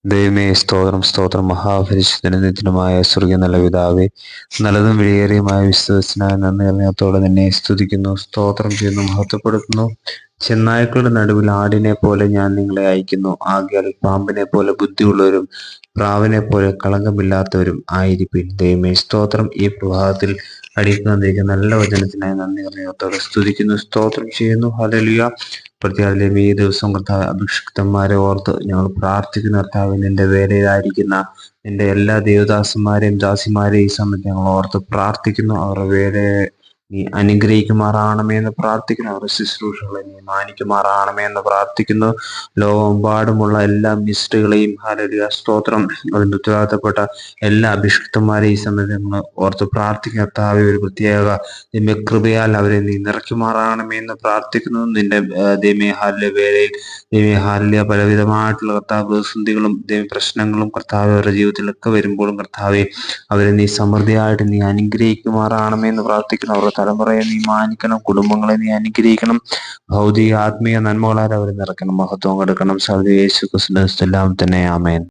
ദൈവമേ, സ്തോത്രം സ്തോത്രം. മഹാപരിശുദ്ധനുമായ സ്വർഗീയ നല്ല പിതാവേ, നല്ലതും വിലയേറിയമായ വിശ്വസനായ നന്ദി അറിഞ്ഞത്തോടെ നിന്നെ സ്തുതിക്കുന്നു, സ്തോത്രം ചെയ്യുന്നു, മഹത്വപ്പെടുത്തുന്നു. ചെന്നായ്ക്കളുടെ നടുവിൽ ആടിനെ പോലെ ഞാൻ നിങ്ങളെ അയക്കുന്നു. ആകയാൽ പാമ്പിനെ പോലെ ബുദ്ധിയുള്ളവരും പ്രാവിനെ പോലെ കളങ്കമില്ലാത്തവരും ആയിരിക്കും. ദൈവമേ, സ്തോത്രം. ഈ പ്രഭാതത്തിൽ അടിക്കുന്നതിരിക്കുന്ന നല്ല വചനത്തിനായി നന്ദി അറിഞ്ഞത്തോടെ സ്തുതിക്കുന്നു, സ്തോത്രം ചെയ്യുന്നു. ഹല്ലേലൂയ. പ്രത്യേകം ഈ ദിവസം കർത്താവ് അഭിഷിക്തന്മാരെ ഓർത്ത് ഞങ്ങൾ പ്രാർത്ഥിക്കുന്ന കർത്താവ്, നിന്റെ വേലയിലായിരിക്കുന്ന നിന്റെ എല്ലാ ദേവദാസന്മാരെയും ദാസിമാരെയും ഈ സമയത്ത് ഞങ്ങൾ ഓർത്ത് പ്രാർത്ഥിക്കുന്നു. അവരുടെ വേലയെ നീ അനുഗ്രഹിക്കുമാറാണമേ എന്ന് പ്രാർത്ഥിക്കുന്നു. അവരുടെ ശുശ്രൂഷകളെ നീ മാനിക്കുമാറാണമേ എന്ന് പ്രാർത്ഥിക്കുന്നു. ലോകമെമ്പാടുമുള്ള എല്ലാ മിസ്റ്റുകളെയും ഹല്ലേലൂയ സ്തോത്രം, അതിന് ഉത്തരവാദിത്തപ്പെട്ട എല്ലാ അഭിഷിക്തന്മാരെയും ഈ സമയത്ത് ഞങ്ങൾ ഓർത്ത് പ്രാർത്ഥിക്കുന്ന കർത്താവെ, ഒരു പ്രത്യേക നിന്റെ കൃപയാൽ അവരെ നീ നിറയ്ക്കുമാറാണമേ എന്ന് പ്രാർത്ഥിക്കുന്നു. നിന്റെ വേലയിൽ പലവിധമായിട്ടുള്ള കർത്താവ് പ്രതിസന്ധികളും പ്രശ്നങ്ങളും കർത്താവ് അവരുടെ ജീവിതത്തിലൊക്കെ വരുമ്പോഴും കർത്താവെ, അവരെ നീ സമൃദ്ധിയായിട്ട് നീ അനുഗ്രഹിക്കുമാറാണമേ എന്ന് പ്രാർത്ഥിക്കണം. അവരുടെ തലമുറയെ നീ മാനിക്കണം, കുടുംബങ്ങളെ നീ അനുഗ്രഹിക്കണം, ഭൗതിക ആത്മീയ നന്മകളാൽ അവരെ നിറയ്ക്കണം, മഹത്വം കൊടുക്കണം. യേശു ക്രിസ്തുവിന്റെ എല്ലാം തന്നെ ആമേൻ.